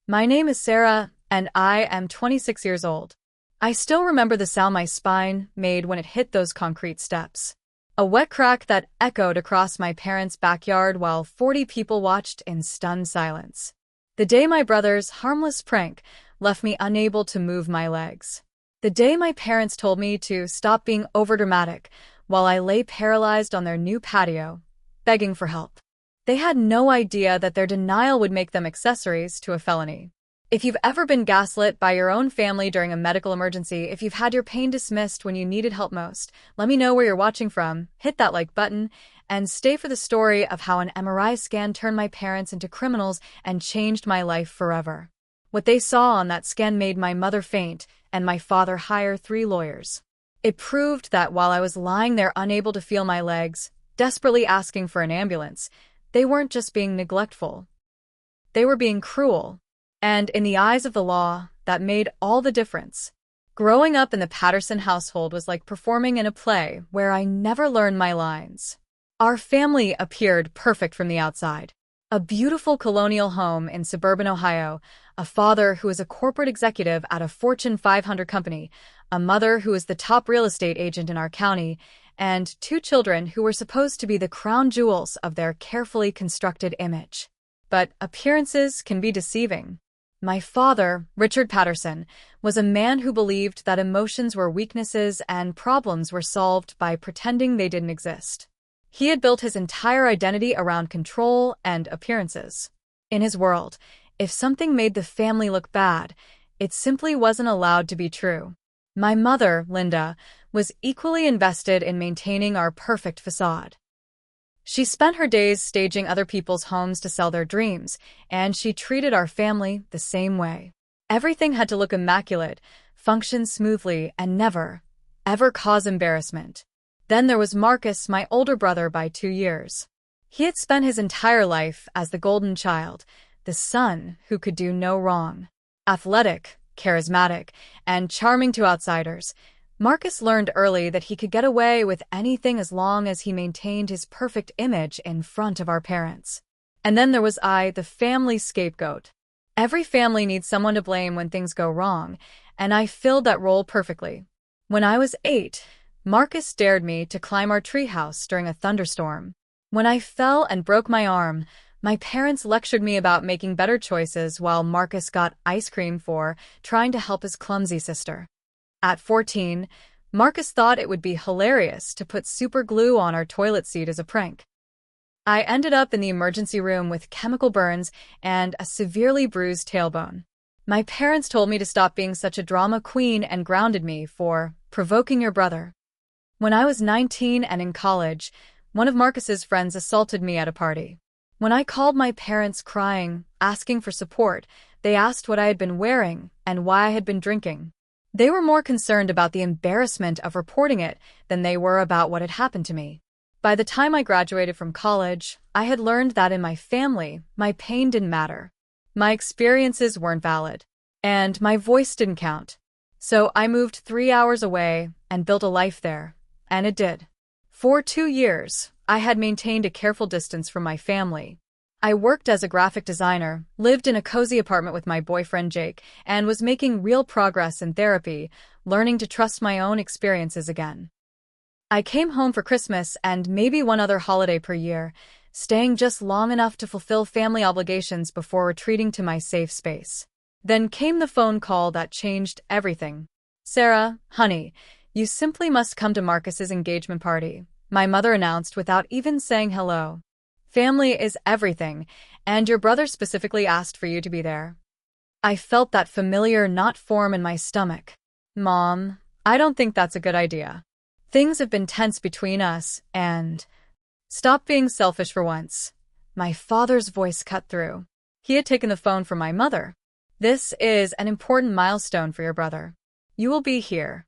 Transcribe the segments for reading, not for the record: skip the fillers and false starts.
My name is Sarah, and I am 26 years old. I still remember the sound my spine made when it hit those concrete steps. A wet crack that echoed across my parents' backyard while 40 people watched in stunned silence. The day my brother's harmless prank left me unable to move my legs. The day my parents told me to stop being overdramatic while I lay paralyzed on their new patio, begging for help. They had no idea that their denial would make them accessories to a felony. If you've ever been gaslit by your own family during a medical emergency, if you've had your pain dismissed when you needed help most, let me know where you're watching from, hit that like button, and stay for the story of how an MRI scan turned my parents into criminals and changed my life forever. What they saw on that scan made my mother faint and my father hire 3 lawyers. It proved that while I was lying there unable to feel my legs, desperately asking for an ambulance, they weren't just being neglectful. They were being cruel. And in the eyes of the law, that made all the difference. Growing up in the Patterson household was like performing in a play where I never learned my lines. Our family appeared perfect from the outside. A beautiful colonial home in suburban Ohio, a father who was a corporate executive at a Fortune 500 company, a mother who was the top real estate agent in our county, and 2 children who were supposed to be the crown jewels of their carefully constructed image. But appearances can be deceiving. My father, Richard Patterson, was a man who believed that emotions were weaknesses and problems were solved by pretending they didn't exist. He had built his entire identity around control and appearances. In his world, if something made the family look bad, it simply wasn't allowed to be true. My mother, Linda, was equally invested in maintaining our perfect facade. She spent her days staging other people's homes to sell their dreams, and she treated our family the same way. Everything had to look immaculate, function smoothly, and never, ever cause embarrassment. Then there was Marcus, my older brother by 2 years. He had spent his entire life as the golden child, the son who could do no wrong. Athletic, charismatic, and charming to outsiders, Marcus learned early that he could get away with anything as long as he maintained his perfect image in front of our parents. And then there was I, the family scapegoat. Every family needs someone to blame when things go wrong, and I filled that role perfectly. When I was 8, Marcus dared me to climb our treehouse during a thunderstorm. When I fell and broke my arm, my parents lectured me about making better choices while Marcus got ice cream for trying to help his clumsy sister. At 14, Marcus thought it would be hilarious to put super glue on our toilet seat as a prank. I ended up in the emergency room with chemical burns and a severely bruised tailbone. My parents told me to stop being such a drama queen and grounded me for provoking your brother. When I was 19 and in college, one of Marcus's friends assaulted me at a party. When I called my parents crying, asking for support, they asked what I had been wearing and why I had been drinking. They were more concerned about the embarrassment of reporting it than they were about what had happened to me. By the time I graduated from college, I had learned that in my family, my pain didn't matter. My experiences weren't valid, and my voice didn't count. So I moved 3 hours away and built a life there, and it did. For 2 years, I had maintained a careful distance from my family. I worked as a graphic designer, lived in a cozy apartment with my boyfriend Jake, and was making real progress in therapy, learning to trust my own experiences again. I came home for Christmas and maybe one other holiday per year, staying just long enough to fulfill family obligations before retreating to my safe space. Then came the phone call that changed everything. "Sarah, honey, you simply must come to Marcus's engagement party," my mother announced without even saying hello. "Family is everything, and your brother specifically asked for you to be there." I felt that familiar knot form in my stomach. "Mom, I don't think that's a good idea. Things have been tense between us, and—" "Stop being selfish for once." My father's voice cut through. He had taken the phone from my mother. "This is an important milestone for your brother. You will be here."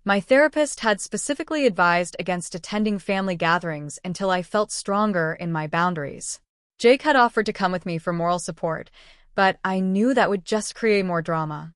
My therapist had specifically advised against attending family gatherings until I felt stronger in my boundaries. Jake had offered to come with me for moral support, but I knew that would just create more drama.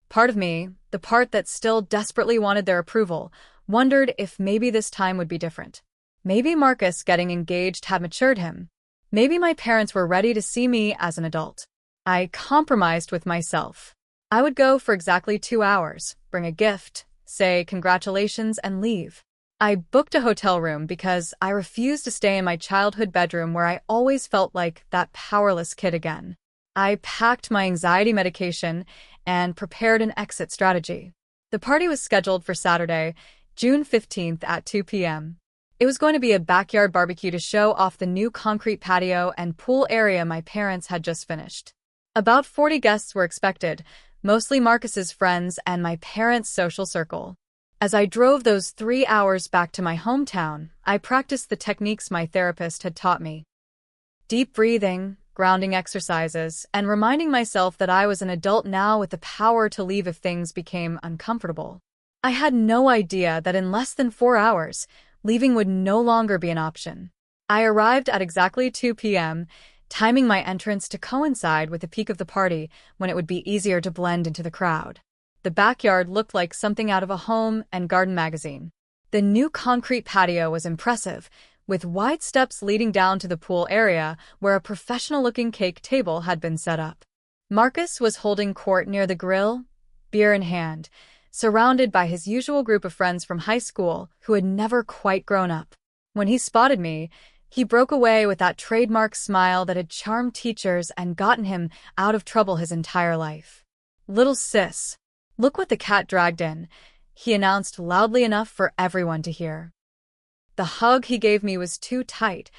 Part of me, the part that still desperately wanted their approval, wondered if maybe this time would be different. Maybe Marcus getting engaged had matured him. Maybe my parents were ready to see me as an adult. I compromised with myself. I would go for exactly 2 hours, bring a gift, say congratulations, and leave. I booked a hotel room because I refused to stay in my childhood bedroom where I always felt like that powerless kid again. I packed my anxiety medication and prepared an exit strategy. The party was scheduled for Saturday, June 15th at 2 p.m. It was going to be a backyard barbecue to show off the new concrete patio and pool area my parents had just finished. About 40 guests were expected, mostly Marcus's friends and my parents' social circle. As I drove those 3 hours back to my hometown, I practiced the techniques my therapist had taught me. Deep breathing, grounding exercises, and reminding myself that I was an adult now with the power to leave if things became uncomfortable. I had no idea that in less than 4 hours, leaving would no longer be an option. I arrived at exactly 2 p.m., timing my entrance to coincide with the peak of the party when it would be easier to blend into the crowd. The backyard looked like something out of a home and garden magazine. The new concrete patio was impressive, with wide steps leading down to the pool area where a professional-looking cake table had been set up. Marcus was holding court near the grill, beer in hand, surrounded by his usual group of friends from high school who had never quite grown up. When he spotted me, he broke away with that trademark smile that had charmed teachers and gotten him out of trouble his entire life. "Little sis, look what the cat dragged in," he announced loudly enough for everyone to hear. The hug he gave me was too tight,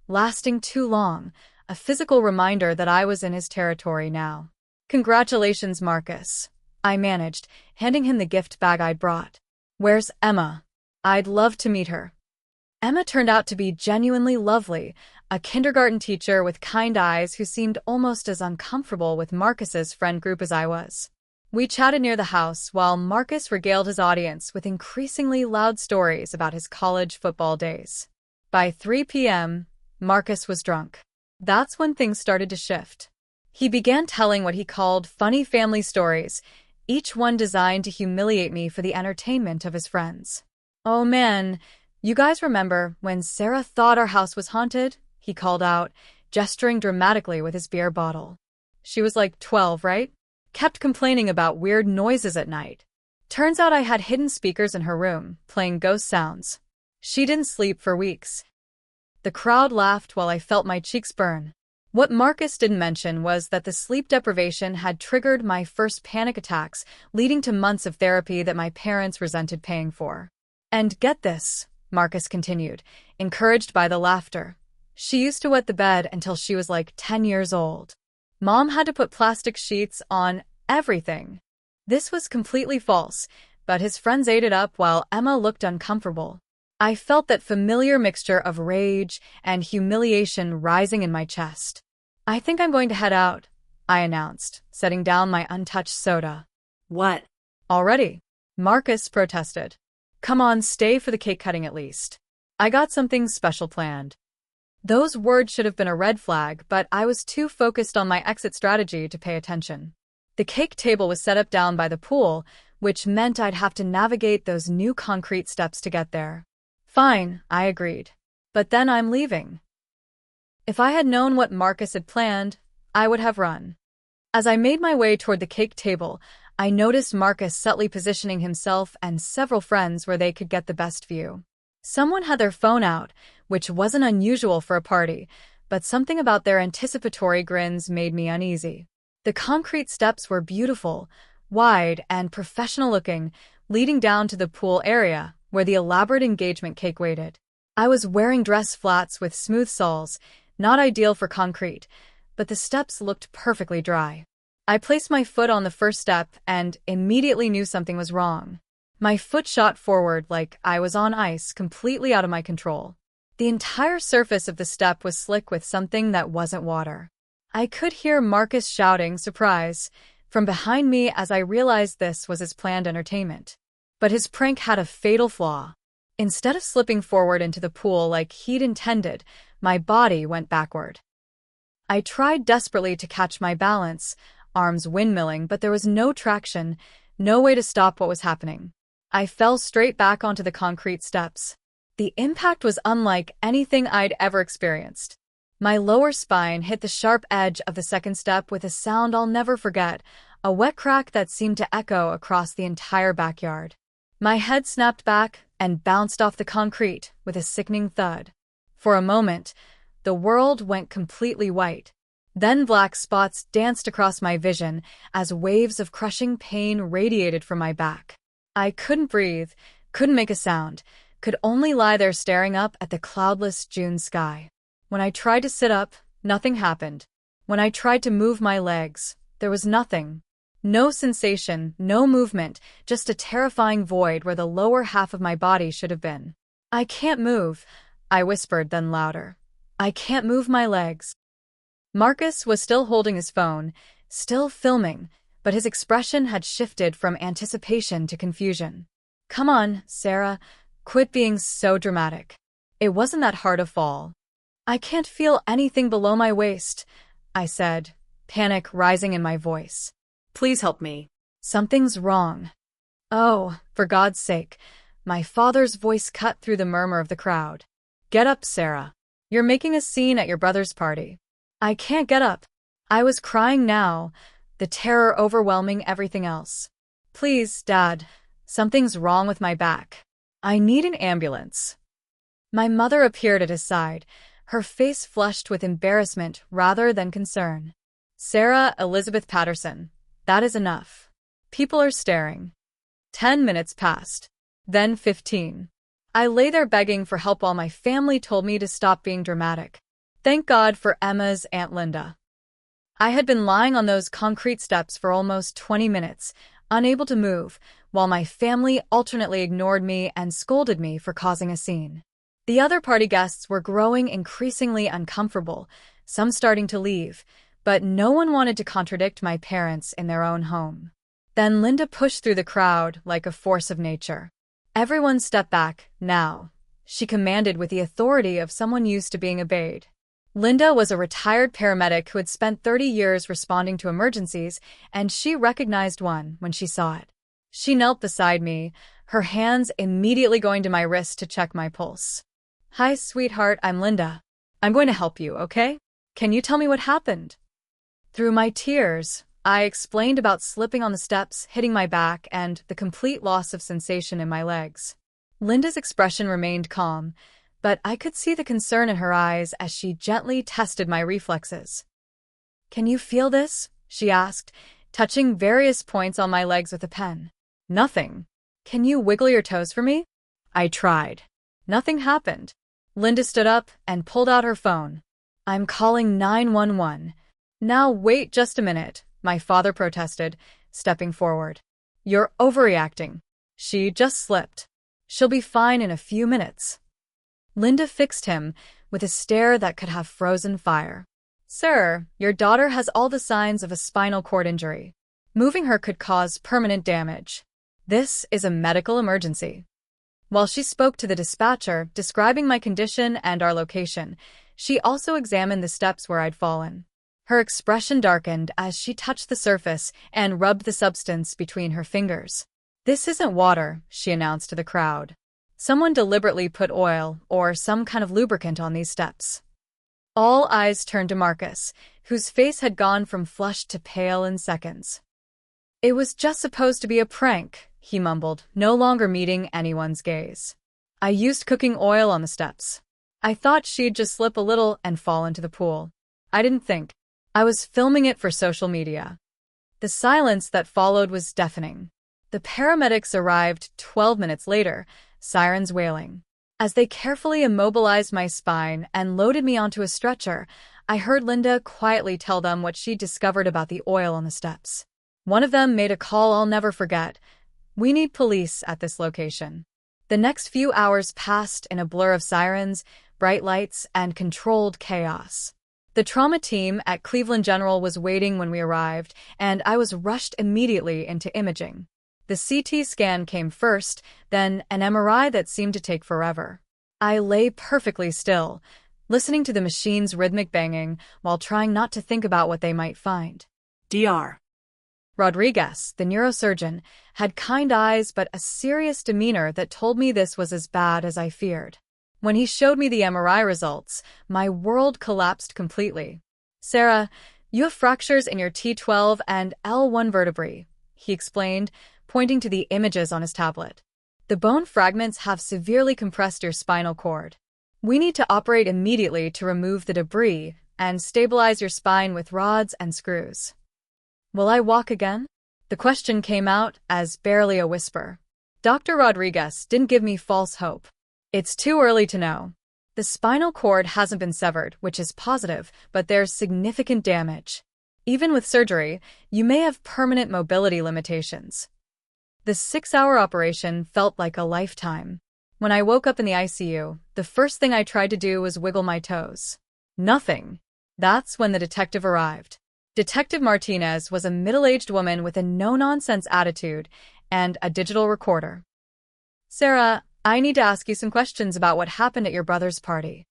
lasting too long, a physical reminder that I was in his territory now. "Congratulations, Marcus," I managed, handing him the gift bag I'd brought. "Where's Emma? I'd love to meet her." Emma turned out to be genuinely lovely, a kindergarten teacher with kind eyes who seemed almost as uncomfortable with Marcus's friend group as I was. We chatted near the house while Marcus regaled his audience with increasingly loud stories about his college football days. By 3 p.m., Marcus was drunk. That's when things started to shift. He began telling what he called funny family stories, each one designed to humiliate me for the entertainment of his friends. "Oh man, you guys remember when Sarah thought our house was haunted?" he called out, gesturing dramatically with his beer bottle. "She was like 12, right? Kept complaining about weird noises at night. Turns out I had hidden speakers in her room, playing ghost sounds. She didn't sleep for weeks." The crowd laughed while I felt my cheeks burn. What Marcus didn't mention was that the sleep deprivation had triggered my first panic attacks, leading to months of therapy that my parents resented paying for. "And get this," Marcus continued, encouraged by the laughter. "She used to wet the bed until she was like 10 years old. Mom had to put plastic sheets on everything." This was completely false, but his friends ate it up while Emma looked uncomfortable. I felt that familiar mixture of rage and humiliation rising in my chest. "I think I'm going to head out," I announced, setting down my untouched soda. "What? "Already?" Marcus protested. "Come on, stay for the cake cutting at least. I got something special planned." Those words should have been a red flag, but I was too focused on my exit strategy to pay attention. The cake table was set up down by the pool, which meant I'd have to navigate those new concrete steps to get there. "Fine," I agreed. "But then I'm leaving." If I had known what Marcus had planned, I would have run. As I made my way toward the cake table, I noticed Marcus subtly positioning himself and several friends where they could get the best view. Someone had their phone out, which wasn't unusual for a party, but something about their anticipatory grins made me uneasy. The concrete steps were beautiful, wide, and professional-looking, leading down to the pool area, where the elaborate engagement cake waited. I was wearing dress flats with smooth soles, not ideal for concrete, but the steps looked perfectly dry. I placed my foot on the first step and immediately knew something was wrong. My foot shot forward like I was on ice, completely out of my control. The entire surface of the step was slick with something that wasn't water. I could hear Marcus shouting surprise from behind me as I realized this was his planned entertainment. But his prank had a fatal flaw. Instead of slipping forward into the pool like he'd intended, my body went backward. I tried desperately to catch my balance, arms windmilling, but there was no traction, no way to stop what was happening. I fell straight back onto the concrete steps. The impact was unlike anything I'd ever experienced. My lower spine hit the sharp edge of the second step with a sound I'll never forget, a wet crack that seemed to echo across the entire backyard. My head snapped back and bounced off the concrete with a sickening thud. For a moment, the world went completely white. Then black spots danced across my vision as waves of crushing pain radiated from my back. I couldn't breathe, couldn't make a sound, could only lie there staring up at the cloudless June sky. When I tried to sit up, nothing happened. When I tried to move my legs, there was nothing. No sensation, no movement, just a terrifying void where the lower half of my body should have been. "I can't move," I whispered, then louder. "I can't move my legs." Marcus was still holding his phone, still filming, but his expression had shifted from anticipation to confusion. "Come on, Sarah, quit being so dramatic. It wasn't that hard a fall." "I can't feel anything below my waist," I said, panic rising in my voice. "Please help me. Something's wrong." "Oh, for God's sake," my father's voice cut through the murmur of the crowd. "Get up, Sarah. You're making a scene at your brother's party." I can't get up. I was crying now, the terror overwhelming everything else. "Please, Dad, something's wrong with my back. I need an ambulance." My mother appeared at his side, her face flushed with embarrassment rather than concern. "Sarah Elizabeth Patterson, that is enough. People are staring." 10 minutes passed. Then 15. I lay there begging for help while my family told me to stop being dramatic. Thank God for Emma's Aunt Linda. I had been lying on those concrete steps for almost 20 minutes, unable to move, while my family alternately ignored me and scolded me for causing a scene. The other party guests were growing increasingly uncomfortable, some starting to leave, but no one wanted to contradict my parents in their own home. Then Linda pushed through the crowd like a force of nature. "Everyone step back, now," she commanded with the authority of someone used to being obeyed. Linda was a retired paramedic who had spent 30 years responding to emergencies, and she recognized one when she saw it. She knelt beside me, her hands immediately going to my wrist to check my pulse. "Hi, sweetheart, I'm Linda. I'm going to help you, okay? Can you tell me what happened?" Through my tears, I explained about slipping on the steps, hitting my back, and the complete loss of sensation in my legs. Linda's expression remained calm, but I could see the concern in her eyes as she gently tested my reflexes. "Can you feel this?" she asked, touching various points on my legs with a pen. "Nothing." "Can you wiggle your toes for me?" I tried. Nothing happened. Linda stood up and pulled out her phone. "I'm calling 911. "Now wait just a minute," my father protested, stepping forward. "You're overreacting. She just slipped. She'll be fine in a few minutes." Linda fixed him with a stare that could have frozen fire. "Sir, your daughter has all the signs of a spinal cord injury. Moving her could cause permanent damage. This is a medical emergency." While she spoke to the dispatcher, describing my condition and our location, she also examined the steps where I'd fallen. Her expression darkened as she touched the surface and rubbed the substance between her fingers. "This isn't water," she announced to the crowd. "Someone deliberately put oil or some kind of lubricant on these steps." All eyes turned to Marcus, whose face had gone from flushed to pale in seconds. "It was just supposed to be a prank," he mumbled, no longer meeting anyone's gaze. "I used cooking oil on the steps. I thought she'd just slip a little and fall into the pool. I didn't think. I was filming it for social media." The silence that followed was deafening. The paramedics arrived 12 minutes later, sirens wailing. As they carefully immobilized my spine and loaded me onto a stretcher, I heard Linda quietly tell them what she'd discovered about the oil on the steps. One of them made a call I'll never forget. "We need police at this location." The next few hours passed in a blur of sirens, bright lights, and controlled chaos. The trauma team at Cleveland General was waiting when we arrived, and I was rushed immediately into imaging. The CT scan came first, then an MRI that seemed to take forever. I lay perfectly still, listening to the machine's rhythmic banging while trying not to think about what they might find. Dr. Rodriguez, the neurosurgeon, had kind eyes but a serious demeanor that told me this was as bad as I feared. When he showed me the MRI results, my world collapsed completely. "Sarah, you have fractures in your T12 and L1 vertebrae," he explained, pointing to the images on his tablet. "The bone fragments have severely compressed your spinal cord. We need to operate immediately to remove the debris and stabilize your spine with rods and screws." "Will I walk again?" The question came out as barely a whisper. Dr. Rodriguez didn't give me false hope. "It's too early to know. The spinal cord hasn't been severed, which is positive, but there's significant damage. Even with surgery, you may have permanent mobility limitations." The 6-hour operation felt like a lifetime. When I woke up in the ICU, the first thing I tried to do was wiggle my toes. Nothing. That's when the detective arrived. Detective Martinez was a middle-aged woman with a no-nonsense attitude and a digital recorder. "Sarah, I need to ask you some questions about what happened at your brother's party."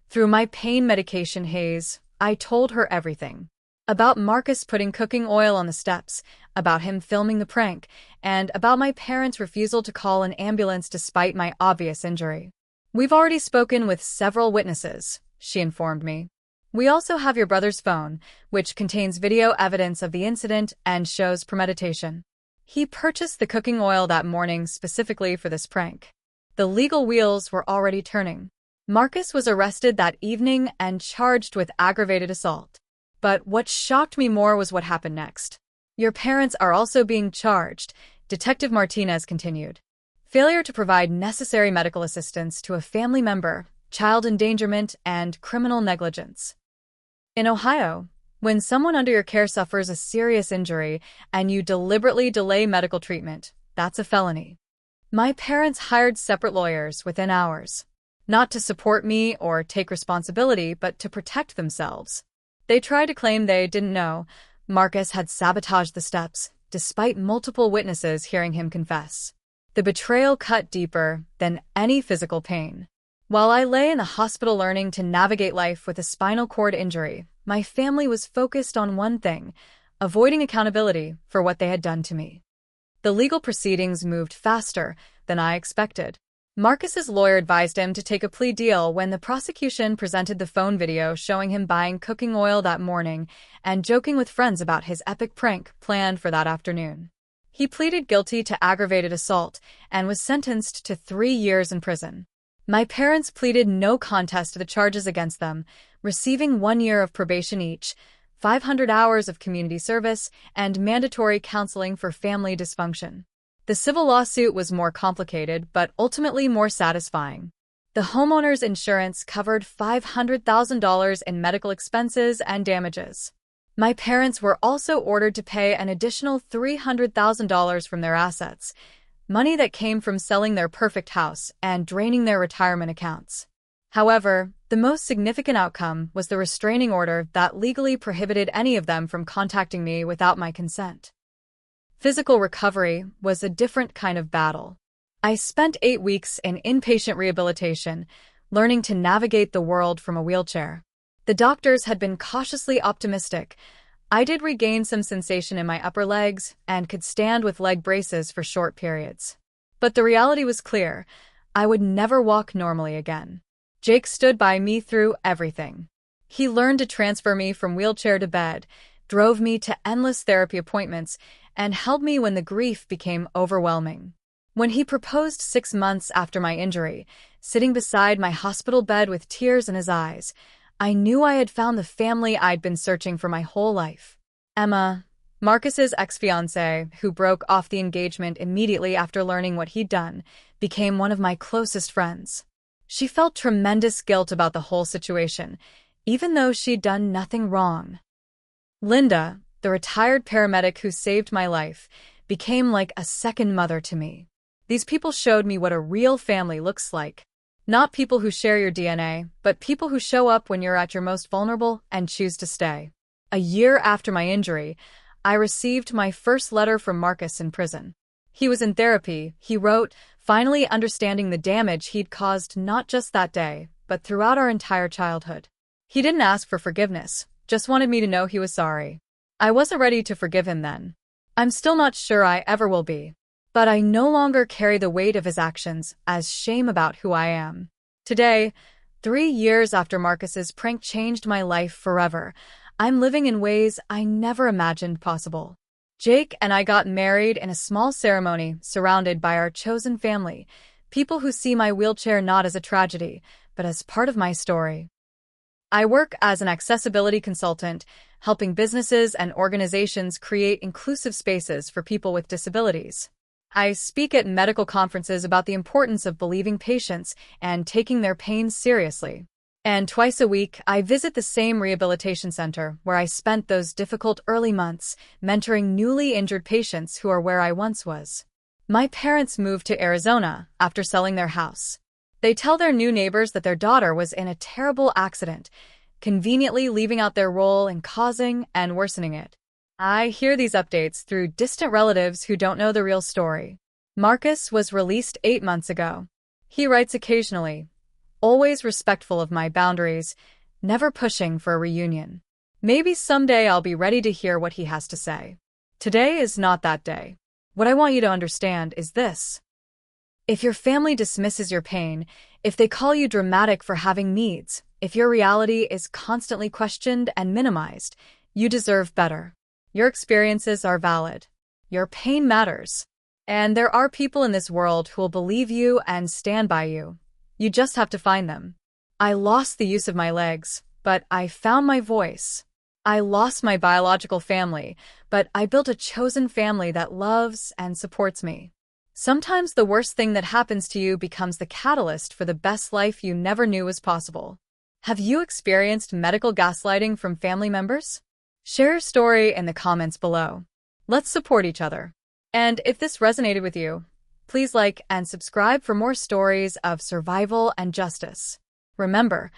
Through my pain medication haze, I told her everything. About Marcus putting cooking oil on the steps, about him filming the prank, and about my parents' refusal to call an ambulance despite my obvious injury. "We've already spoken with several witnesses," she informed me. "We also have your brother's phone, which contains video evidence of the incident and shows premeditation. He purchased the cooking oil that morning specifically for this prank." The legal wheels were already turning. Marcus was arrested that evening and charged with aggravated assault. But what shocked me more was what happened next. "Your parents are also being charged," Detective Martinez continued. "Failure to provide necessary medical assistance to a family member, child endangerment, and criminal negligence." In Ohio, when someone under your care suffers a serious injury and you deliberately delay medical treatment, that's a felony. My parents hired separate lawyers within hours, not to support me or take responsibility, but to protect themselves. They tried to claim they didn't know Marcus had sabotaged the steps, despite multiple witnesses hearing him confess. The betrayal cut deeper than any physical pain. While I lay in the hospital learning to navigate life with a spinal cord injury, my family was focused on one thing: avoiding accountability for what they had done to me. The legal proceedings moved faster than I expected. Marcus's lawyer advised him to take a plea deal when the prosecution presented the phone video showing him buying cooking oil that morning and joking with friends about his epic prank planned for that afternoon. He pleaded guilty to aggravated assault and was sentenced to 3 years in prison. My parents pleaded no contest to the charges against them, receiving 1 year of probation each, 500 hours of community service, and mandatory counseling for family dysfunction. The civil lawsuit was more complicated, but ultimately more satisfying. The homeowner's insurance covered $500,000 in medical expenses and damages. My parents were also ordered to pay an additional $300,000 from their assets, money that came from selling their perfect house and draining their retirement accounts. However, the most significant outcome was the restraining order that legally prohibited any of them from contacting me without my consent. Physical recovery was a different kind of battle. I spent 8 weeks in inpatient rehabilitation, learning to navigate the world from a wheelchair. The doctors had been cautiously optimistic. I did regain some sensation in my upper legs and could stand with leg braces for short periods. But the reality was clear: I would never walk normally again. Jake stood by me through everything. He learned to transfer me from wheelchair to bed, drove me to endless therapy appointments, and held me when the grief became overwhelming. When he proposed 6 months after my injury, sitting beside my hospital bed with tears in his eyes, I knew I had found the family I'd been searching for my whole life. Emma, Marcus's ex-fiancée, who broke off the engagement immediately after learning what he'd done, became one of my closest friends. She felt tremendous guilt about the whole situation, even though she'd done nothing wrong. Linda, the retired paramedic who saved my life, became like a second mother to me. These people showed me what a real family looks like. Not people who share your DNA, but people who show up when you're at your most vulnerable and choose to stay. A year after my injury, I received my first letter from Marcus in prison. He was in therapy, he wrote, finally understanding the damage he'd caused not just that day, but throughout our entire childhood. He didn't ask for forgiveness, just wanted me to know he was sorry. I wasn't ready to forgive him then. I'm still not sure I ever will be. But I no longer carry the weight of his actions as shame about who I am. Today, 3 years after Marcus's prank changed my life forever, I'm living in ways I never imagined possible. Jake and I got married in a small ceremony surrounded by our chosen family, people who see my wheelchair not as a tragedy, but as part of my story. I work as an accessibility consultant, helping businesses and organizations create inclusive spaces for people with disabilities. I speak at medical conferences about the importance of believing patients and taking their pain seriously. And twice a week, I visit the same rehabilitation center where I spent those difficult early months, mentoring newly injured patients who are where I once was. My parents moved to Arizona after selling their house. They tell their new neighbors that their daughter was in a terrible accident, conveniently leaving out their role in causing and worsening it. I hear these updates through distant relatives who don't know the real story. Marcus was released 8 months ago. He writes occasionally, always respectful of my boundaries, never pushing for a reunion. Maybe someday I'll be ready to hear what he has to say. Today is not that day. What I want you to understand is this. If your family dismisses your pain, if they call you dramatic for having needs, if your reality is constantly questioned and minimized, you deserve better. Your experiences are valid. Your pain matters. And there are people in this world who will believe you and stand by you. You just have to find them. I lost the use of my legs, but I found my voice. I lost my biological family, but I built a chosen family that loves and supports me. Sometimes the worst thing that happens to you becomes the catalyst for the best life you never knew was possible. Have you experienced medical gaslighting from family members? Share your story in the comments below. Let's support each other. And if this resonated with you, please like and subscribe for more stories of survival and justice. Remember,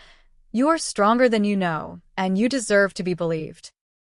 you are stronger than you know, and you deserve to be believed.